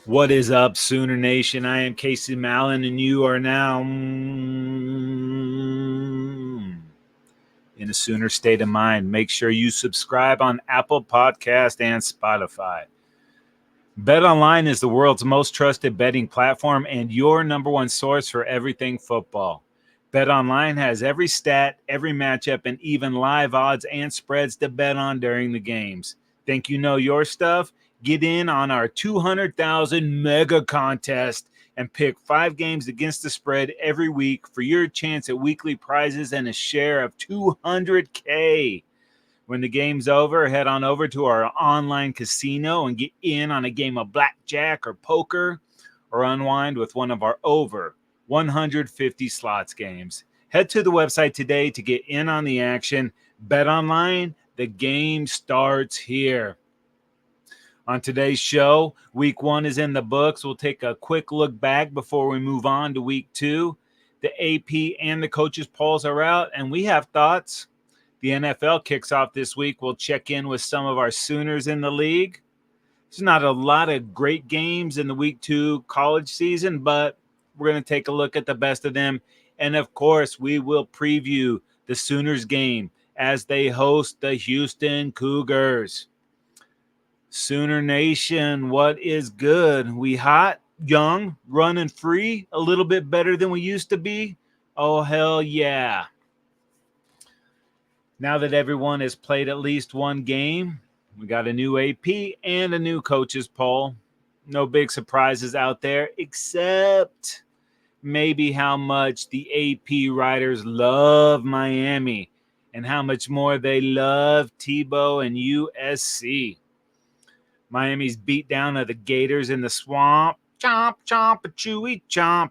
What is up, Sooner Nation? I am Casey Mallon, and you are now in a Sooner state of mind. Make sure you subscribe on Apple Podcast and Spotify. BetOnline is the world's most trusted betting platform and your number one source for everything football. BetOnline has every stat, every matchup, and even live odds and spreads to bet on during the games. Think you know your stuff? Get in on our 200,000 mega contest and pick 5 games against the spread every week for your chance at weekly prizes and a share of $200K. When the game's over, head on over to our online casino and get in on a game of blackjack or poker, or unwind with one of our over 150 slots games. Head to the website today to get in on the action. Bet online, the game starts here. On today's show, week 1 is in the books. We'll take a quick look back before we move on to week 2. The AP and the coaches' polls are out, and we have thoughts. The NFL kicks off this week. We'll check in with some of our Sooners in the league. There's not a lot of great games in the week 2 college season, but we're going to take a look at the best of them. And, of course, we will preview the Sooners game as they host the Houston Cougars. Sooner Nation, what is good? We hot, young, running free, a little bit better than we used to be? Oh, hell yeah. Now that everyone has played at least one game, we got a new AP and a new coaches poll. No big surprises out there, except maybe how much the AP writers love Miami and how much more they love Tebow and USC. Miami's beat down of the Gators in the swamp. Chomp, chomp, a chewy chomp.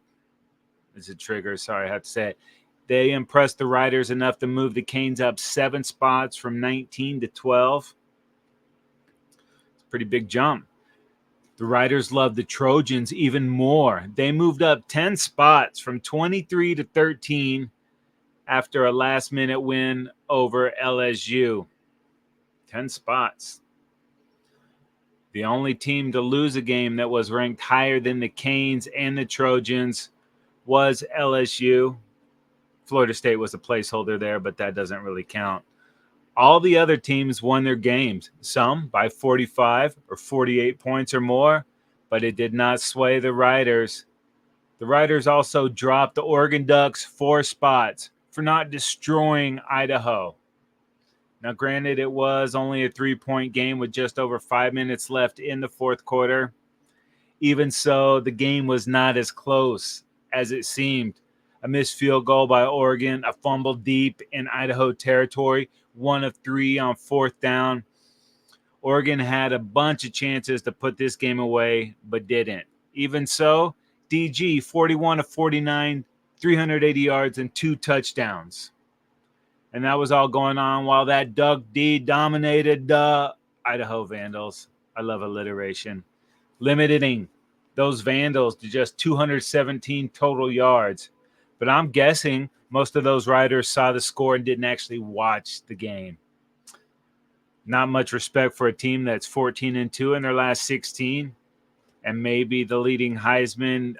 It's a trigger. Sorry, I have to say it. They impressed the Riders enough to move the Canes up 7 spots from 19 to 12. It's a pretty big jump. The Riders love the Trojans even more. They moved up 10 spots from 23 to 13 after a last-minute win over LSU. 10 spots. The only team to lose a game that was ranked higher than the Canes and the Trojans was LSU. Florida State was a placeholder there, but that doesn't really count. All the other teams won their games, some by 45 or 48 points or more, but it did not sway the Riders. The Riders also dropped the Oregon Ducks 4 spots for not destroying Idaho. Now, granted, it was only a 3-point game with just over 5 minutes left in the fourth quarter. Even so, the game was not as close as it seemed. A missed field goal by Oregon, a fumble deep in Idaho territory, 1 of 3 on 4th down. Oregon had a bunch of chances to put this game away, but didn't. Even so, DG, 41 of 49, 380 yards and 2 touchdowns. And that was all going on while that Doug D dominated the Idaho Vandals. I love alliteration. Limiting those Vandals to just 217 total yards. But I'm guessing most of those riders saw the score and didn't actually watch the game. Not much respect for a team that's 14-2 in their last 16 and maybe the leading Heisman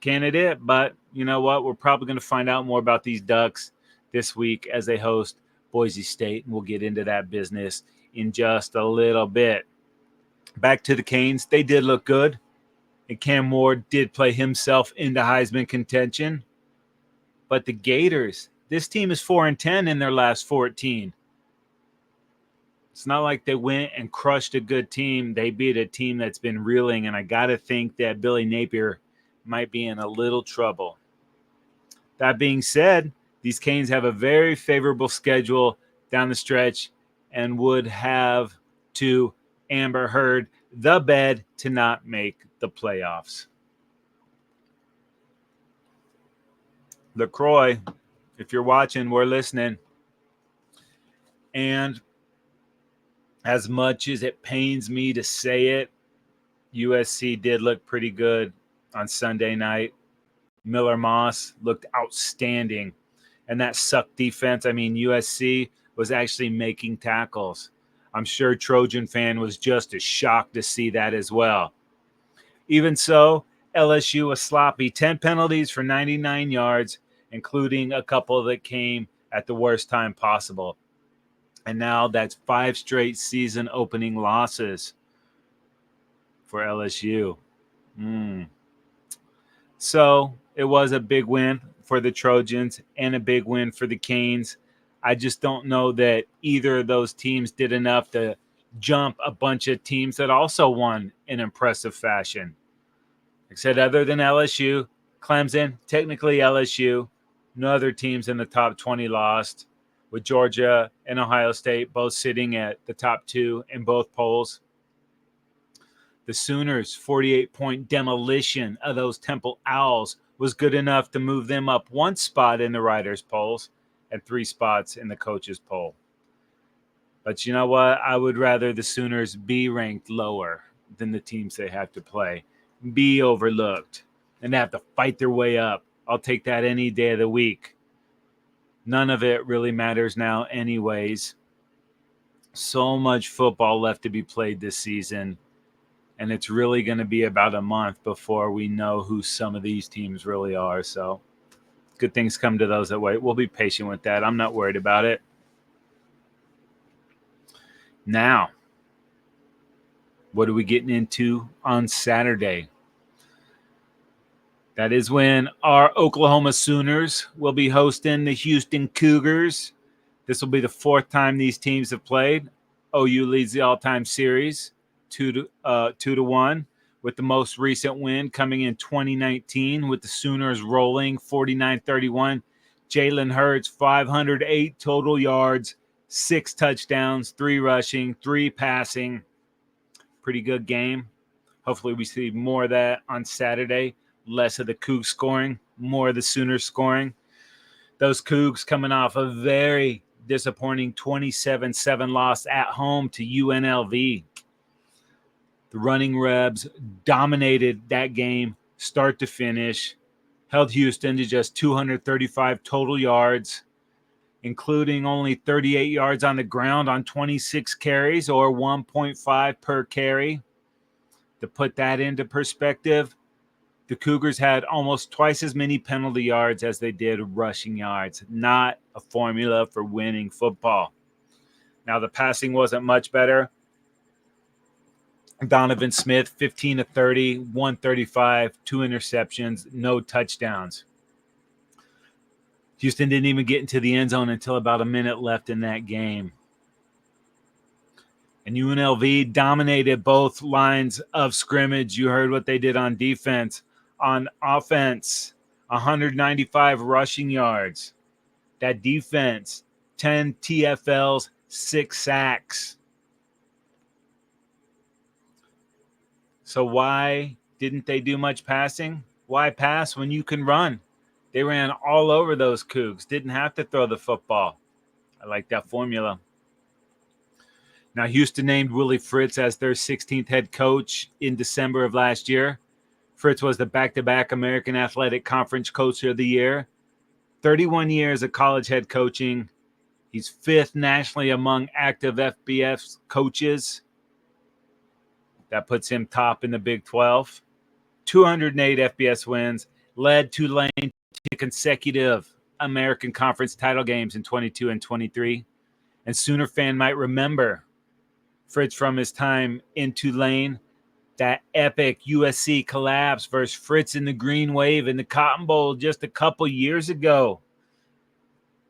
candidate. But you know what? We're probably going to find out more about these Ducks this week as they host Boise State, and we'll get into that business in just a little bit. Back to the Canes. They did look good, and Cam Moore did play himself into Heisman contention. But the Gators, this team is 4-10 in their last 14. It's not like they went and crushed a good team. They beat a team that's been reeling, and I got to think that Billy Napier might be in a little trouble. That being said, these Canes have a very favorable schedule down the stretch and would have to Amber Heard the bed to not make the playoffs. LaCroix, if you're watching, we're listening. And as much as it pains me to say it, USC did look pretty good on Sunday night. Miller Moss looked outstanding. And that suck defense, I mean, USC was actually making tackles. I'm sure Trojan fan was just as shocked to see that as well. Even so, LSU was sloppy. 10 penalties for 99 yards, including a couple that came at the worst time possible. And now that's 5 straight season opening losses for LSU. So it was a big win for the Trojans and a big win for the Canes. I just don't know that either of those teams did enough to jump a bunch of teams that also won in impressive fashion. Like I said, other than LSU, Clemson, technically LSU, no other teams in the top 20 lost, with Georgia and Ohio State both sitting at the top 2 in both polls. The Sooners' 48-point demolition of those Temple Owls was good enough to move them up 1 spot in the writers' polls and 3 spots in the coaches' poll. But you know what? I would rather the Sooners be ranked lower than the teams they have to play, be overlooked, and have to fight their way up. I'll take that any day of the week. None of it really matters now anyways. So much football left to be played this season. And it's really going to be about a month before we know who some of these teams really are. So good things come to those that wait. We'll be patient with that. I'm not worried about it. Now, what are we getting into on Saturday? That is when our Oklahoma Sooners will be hosting the Houston Cougars. This will be the 4th time these teams have played. OU leads the all-time series 2-1, with the most recent win coming in 2019 with the Sooners rolling 49-31. Jalen Hurts, 508 total yards, 6 touchdowns, 3 rushing, 3 passing. Pretty good game. Hopefully we see more of that on Saturday. Less of the Cougs scoring, more of the Sooners scoring. Those Cougs coming off a very disappointing 27-7 loss at home to UNLV. The Running Rebs dominated that game start to finish, held Houston to just 235 total yards, including only 38 yards on the ground on 26 carries, or 1.5 per carry. To put that into perspective, the Cougars had almost twice as many penalty yards as they did rushing yards. Not a formula for winning football. Now, the passing wasn't much better. Donovan Smith, 15 of 30, 135, 2 interceptions, no touchdowns. Houston didn't even get into the end zone until about a minute left in that game. And UNLV dominated both lines of scrimmage. You heard what they did on defense. On offense, 195 rushing yards. That defense, 10 TFLs, 6 sacks. So why didn't they do much passing? Why pass when you can run? They ran all over those Cougs. Didn't have to throw the football. I like that formula. Now, Houston named Willie Fritz as their 16th head coach in December of last year. Fritz was the back-to-back American Athletic Conference Coach of the Year. 31 years of college head coaching. He's 5th nationally among active FBS coaches. That puts him top in the Big 12. 208 FBS wins, led Tulane to consecutive American Conference title games in 22 and 23. And Sooner fan might remember Fritz from his time in Tulane, that epic USC collapse versus Fritz in the Green Wave in the Cotton Bowl just a couple years ago.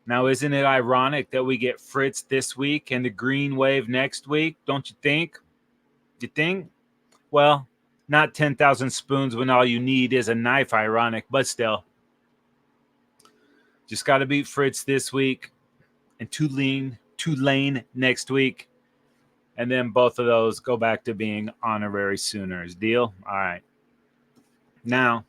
Now, isn't it ironic that we get Fritz this week and the Green Wave next week? Don't you think? You think? Well, not 10,000 spoons when all you need is a knife, ironic, but still. Just got to beat Fritz this week and Tulane next week. And then both of those go back to being honorary Sooners. Deal? All right. Now,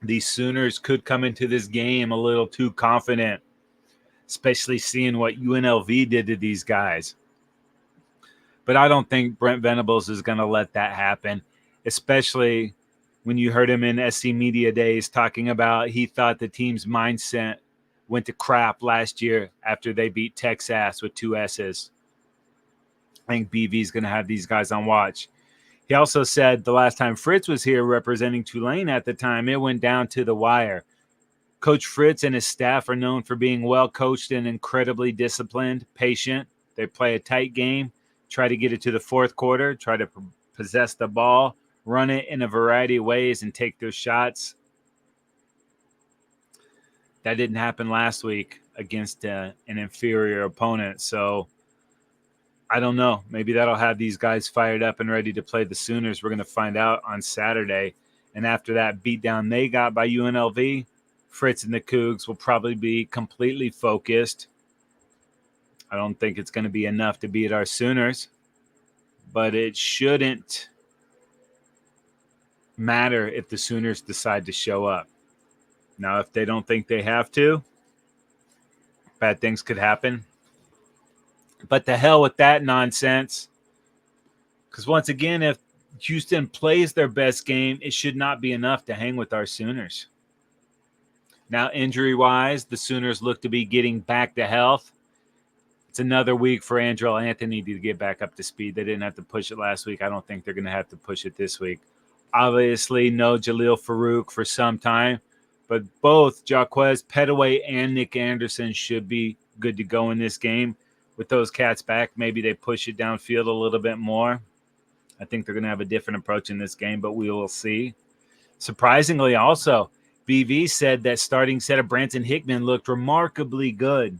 these Sooners could come into this game a little too confident, especially seeing what UNLV did to these guys. But I don't think Brent Venables is going to let that happen, especially when you heard him in SC Media Days talking about he thought the team's mindset went to crap last year after they beat Texas with 2 S's. I think BV is going to have these guys on watch. He also said the last time Fritz was here representing Tulane at the time, it went down to the wire. Coach Fritz and his staff are known for being well coached and incredibly disciplined, patient. They play a tight game, try to get it to the fourth quarter, try to possess the ball, run it in a variety of ways, and take their shots. That didn't happen last week against an inferior opponent. So I don't know. Maybe that'll have these guys fired up and ready to play the Sooners. We're going to find out on Saturday. And after that beatdown they got by UNLV, Fritz and the Cougs will probably be completely focused. I don't think it's going to be enough to beat our Sooners, but it shouldn't matter if the Sooners decide to show up. Now, if they don't think they have to, bad things could happen. But the hell with that nonsense. Because once again, if Houston plays their best game, it should not be enough to hang with our Sooners. Now, injury-wise, the Sooners look to be getting back to health. It's another week for Andrell Anthony to get back up to speed. They didn't have to push it last week. I don't think they're going to have to push it this week. Obviously, no Jaleel Farouk for some time. But both Jaquez Petaway and Nick Anderson should be good to go in this game. With those cats back, maybe they push it downfield a little bit more. I think they're going to have a different approach in this game, but we will see. Surprisingly, also, BV said that starting set of Branson Hickman looked remarkably good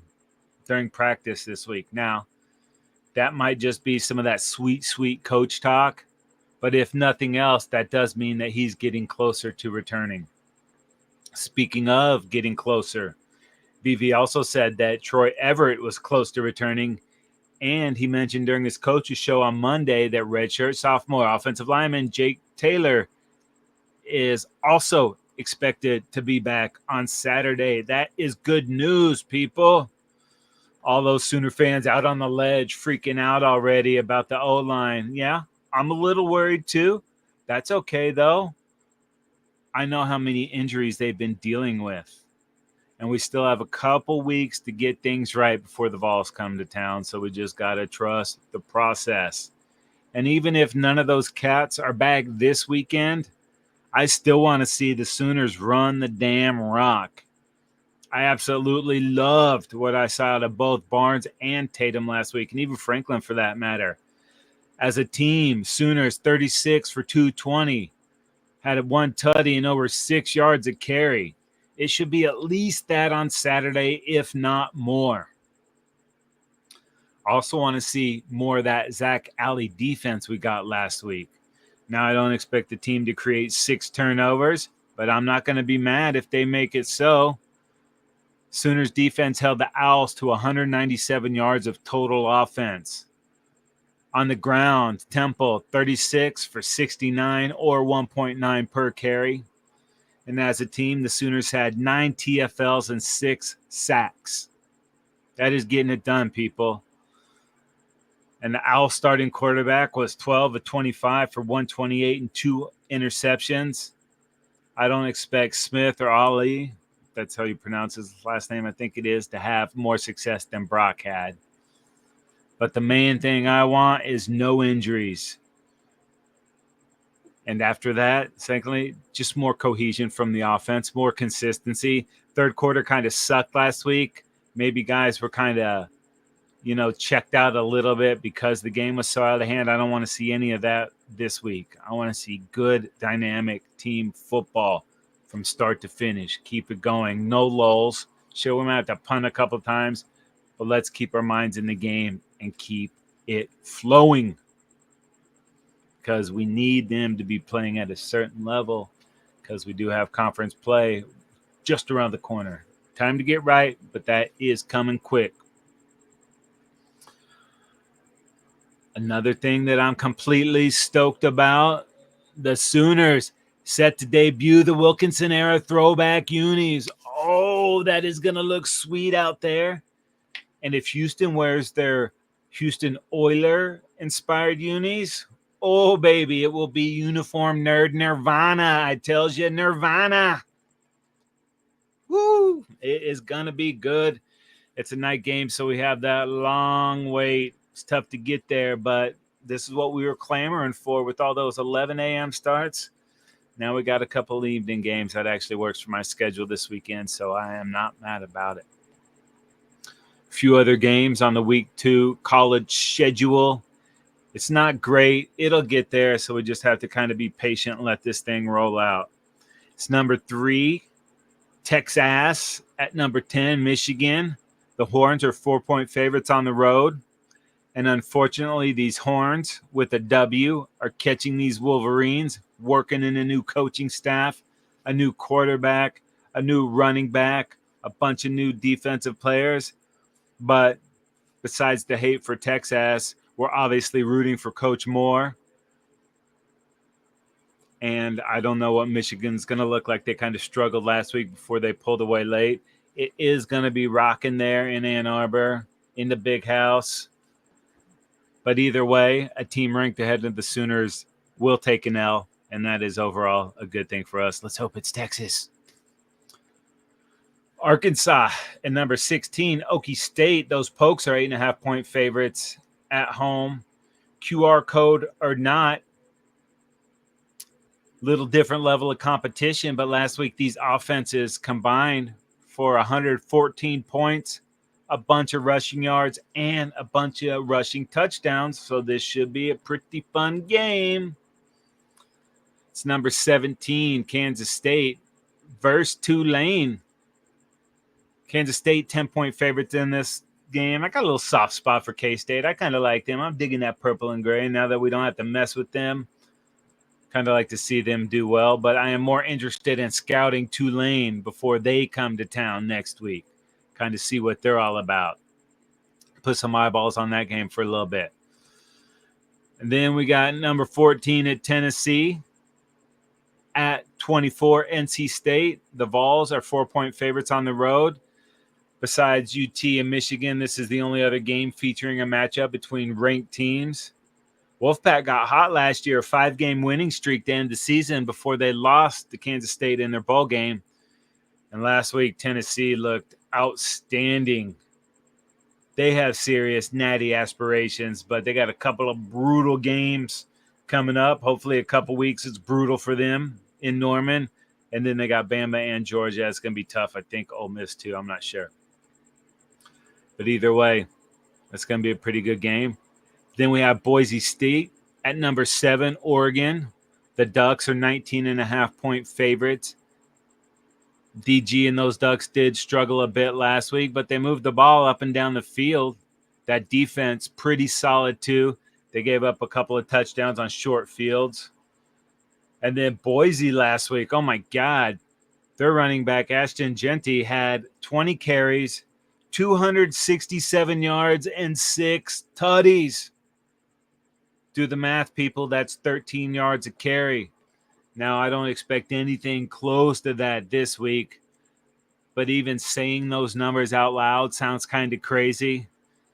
during practice this week. Now, that might just be some of that sweet, sweet coach talk. But if nothing else, that does mean that he's getting closer to returning. Speaking of getting closer, BV also said that Troy Everett was close to returning, and he mentioned during his coach's show on Monday that redshirt sophomore offensive lineman Jake Taylor is also expected to be back on Saturday. That is good news, people. All those Sooner fans out on the ledge freaking out already about the O-line. Yeah, I'm a little worried too. That's okay, though. I know how many injuries they've been dealing with. And we still have a couple weeks to get things right before the Vols come to town. So we just got to trust the process. And even if none of those cats are back this weekend, I still want to see the Sooners run the damn rock. I absolutely loved what I saw out of both Barnes and Tatum last week, and even Franklin for that matter. As a team, Sooners 36 for 220, had one tutty and over 6 yards a carry. It should be at least that on Saturday, if not more. Also want to see more of that Zach Alley defense we got last week. Now, I don't expect the team to create 6 turnovers, but I'm not going to be mad if they make it so. Sooners defense held the Owls to 197 yards of total offense. On the ground, Temple 36 for 69 or 1.9 per carry. And as a team, the Sooners had 9 TFLs and 6 sacks. That is getting it done, people. And the Owls starting quarterback was 12 of 25 for 128 and 2 interceptions. I don't expect Smith or Ali, that's how you pronounce his last name, I think it is, to have more success than Brock had. But the main thing I want is no injuries. And after that, secondly, just more cohesion from the offense, more consistency. Third quarter kind of sucked last week. Maybe guys were kind of, checked out a little bit because the game was so out of hand. I don't want to see any of that this week. I want to see good, dynamic team football from start to finish. Keep it going. No lulls. Sure, we might have to punt a couple times, but let's keep our minds in the game and keep it flowing, because we need them to be playing at a certain level, because we do have conference play just around the corner. Time to get right, but that is coming quick. Another thing that I'm completely stoked about, the Sooners set to debut the Wilkinson-era throwback unis. Oh, that is going to look sweet out there. And if Houston wears their Houston Oiler-inspired unis, oh, baby, it will be uniform nerd nirvana. I tells you, nirvana. Woo! It is going to be good. It's a night game, so we have that long wait. It's tough to get there, but this is what we were clamoring for with all those 11 a.m. starts. Now we got a couple evening games that actually works for my schedule this weekend, so I am not mad about it. A few other games on the week 2 college schedule. It's not great. It'll get there, so we just have to kind of be patient and let this thing roll out. It's number 3, Texas. At number 10, Michigan. The Horns are 4-point favorites on the road. And unfortunately, these Horns with a W are catching these Wolverines, working in a new coaching staff, a new quarterback, a new running back, a bunch of new defensive players. But besides the hate for Texas, we're obviously rooting for Coach Moore. And I don't know what Michigan's going to look like. They kind of struggled last week before they pulled away late. It is going to be rocking there in Ann Arbor, in the big house. But either way, a team ranked ahead of the Sooners will take an L, and that is overall a good thing for us. Let's hope it's Texas. Arkansas at number 16, Okie State. Those Pokes are 8.5-point favorites at home. QR code or not, little different level of competition, but last week these offenses combined for 114 points, a bunch of rushing yards, and a bunch of rushing touchdowns. So this should be a pretty fun game. It's number 17, Kansas State versus Tulane. Kansas State 10-point favorites in this game. I got a little soft spot for K-State. I kind of like them. I'm digging that purple and gray now that we don't have to mess with them. Kind of like to see them do well, but I am more interested in scouting Tulane before they come to town next week. Kind of see what they're all about. Put some eyeballs on that game for a little bit. And then we got number 14 at Tennessee. At 24, NC State. The Vols are 4-point favorites on the road. Besides UT and Michigan, this is the only other game featuring a matchup between ranked teams. Wolfpack got hot last year, a 5-game winning streak to end the season before they lost to Kansas State in their bowl game. And last week, Tennessee looked outstanding. They have serious natty aspirations, but they got a couple of brutal games coming up. Hopefully a couple weeks it's brutal for them in Norman. And then they got Bama and Georgia. It's going to be tough. I think Ole Miss too. I'm not sure. But either way, it's going to be a pretty good game. Then we have Boise State at number 7, Oregon. The Ducks are 19.5-point favorites. DG and those Ducks did struggle a bit last week, but they moved the ball up and down the field. That defense, pretty solid too. They gave up a couple of touchdowns on short fields. And then Boise last week, oh my God. Their running back, Ashton Genty, had 20 carries, 267 yards, and 6 tutties. Do the math, people. That's 13 yards a carry. Now, I don't expect anything close to that this week. But even saying those numbers out loud sounds kind of crazy.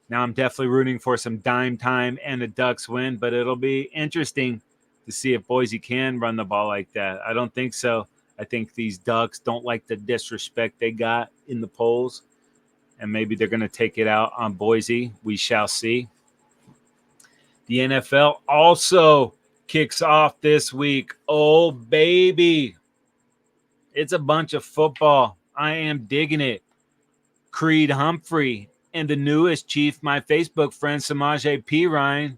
Now, I'm definitely rooting for some dime time and a Ducks win. But it'll be interesting to see if Boise can run the ball like that. I don't think so. I think these Ducks don't like the disrespect they got in the polls. And maybe they're going to take it out on Boise. We shall see. The NFL also kicks off this week. Oh, baby. It's a bunch of football. I am digging it. Creed Humphrey and the newest chief, my Facebook friend, Samaje Perine.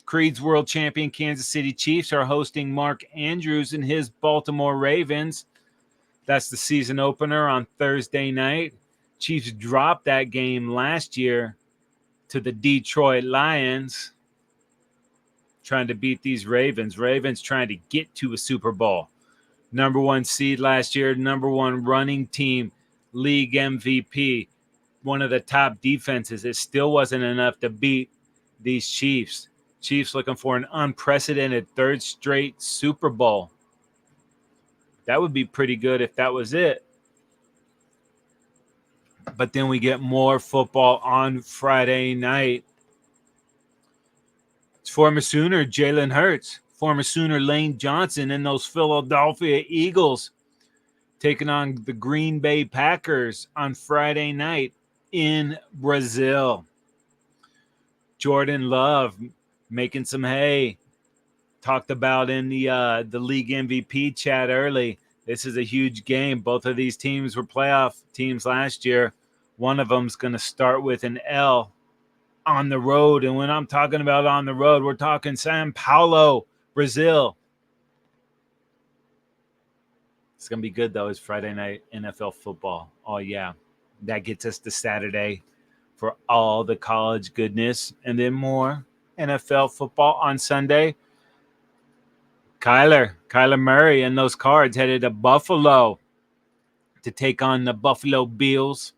Creed's world champion Kansas City Chiefs are hosting Mark Andrews and his Baltimore Ravens. That's the season opener on Thursday night. Chiefs dropped that game last year to the Detroit Lions, trying to beat these Ravens. Ravens trying to get to a Super Bowl. Number 1 seed last year, number 1 running team, league MVP, one of the top defenses. It still wasn't enough to beat these Chiefs. Chiefs looking for an unprecedented 3rd straight Super Bowl. That would be pretty good if that was it. But then we get more football on Friday night. It's former Sooner Jalen Hurts, former Sooner Lane Johnson, and those Philadelphia Eagles taking on the Green Bay Packers on Friday night in Brazil. Jordan Love making some hay. Talked about in the league MVP chat early. This is a huge game. Both of these teams were playoff teams last year. One of them's going to start with an L on the road. And when I'm talking about on the road, we're talking São Paulo, Brazil. It's going to be good, though. It's Friday night NFL football. Oh, yeah. That gets us to Saturday for all the college goodness. And then more NFL football on Sunday. Kyler Murray and those Cards headed to Buffalo to take on the Buffalo Bills.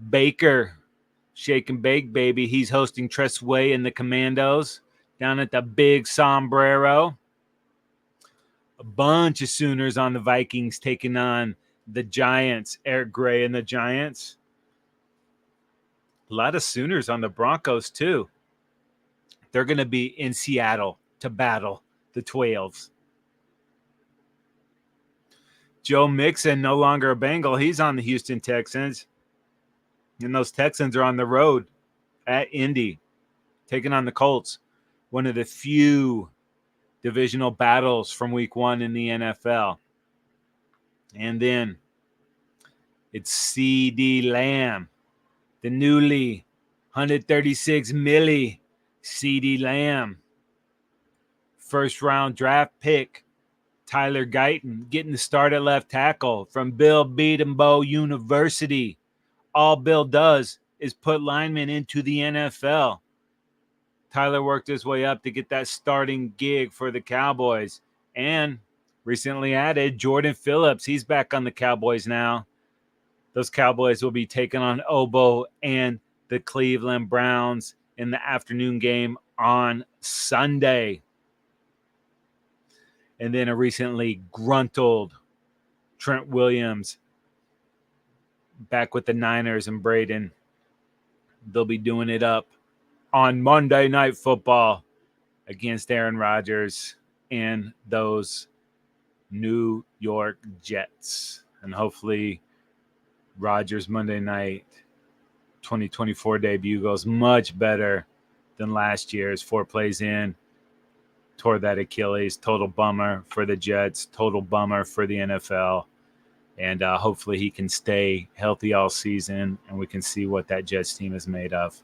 Baker, shake and bake, baby. He's hosting Tress Way and the Commandos down at the Big Sombrero. A bunch of Sooners on the Vikings taking on the Giants, Eric Gray and the Giants. A lot of Sooners on the Broncos, too. They're going to be in Seattle to battle the 12s. Joe Mixon, no longer a Bengal. He's on the Houston Texans. And those Texans are on the road at Indy, taking on the Colts. One of the few divisional battles from week 1 in the NFL. And then it's CD Lamb, the newly 136 milli CD Lamb. First round draft pick, Tyler Guyton, getting the start at left tackle from Bill Beatenbow University. All Bill does is put linemen into the NFL. Tyler worked his way up to get that starting gig for the Cowboys. And recently added Jordan Phillips. He's back on the Cowboys now. Those Cowboys will be taking on Obo and the Cleveland Browns in the afternoon game on Sunday. And then a recently gruntled Trent Williams back with the Niners and Braden. They'll be doing it up on Monday Night Football against Aaron Rodgers and those New York Jets. And hopefully Rodgers' Monday night 2024 debut goes much better than last year's. 4 plays in, tore that Achilles. Total bummer for the Jets. Total bummer for the NFL. And hopefully he can stay healthy all season and we can see what that Jets team is made of.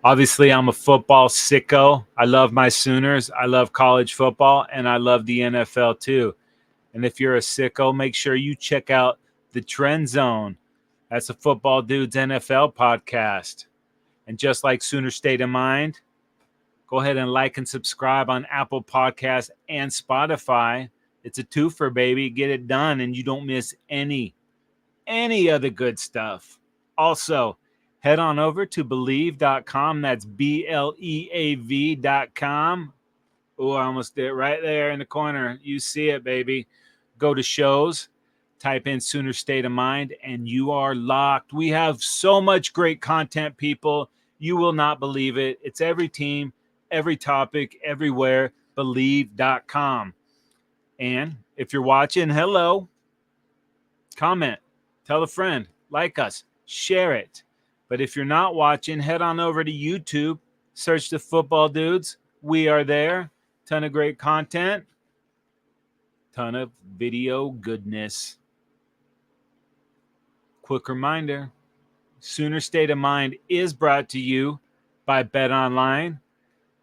Obviously, I'm a football sicko. I love my Sooners. I love college football, and I love the NFL too. And if you're a sicko, make sure you check out the Trend Zone. That's a Football Dudes NFL podcast. And just like Sooner State of Mind, go ahead and like and subscribe on Apple Podcasts and Spotify. It's a twofer, baby. Get it done, and you don't miss any of the good stuff. Also, head on over to Believe.com. That's BLEAV.com. Oh, I almost did it right there in the corner. You see it, baby. Go to shows, type in Sooner State of Mind, and you are locked. We have so much great content, people. You will not believe it. It's every team, every topic, everywhere. Believe.com. And if you're watching, hello. Comment. Tell a friend. Like us. Share it. But if you're not watching, head on over to YouTube. Search the Football Dudes. We are there. Ton of great content. Ton of video goodness. Quick reminder. Sooner State of Mind is brought to you by Bet Online.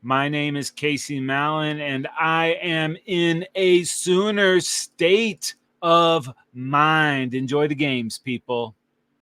My name is Casey Mallon, and I am in a Sooner state of mind. Enjoy the games, people.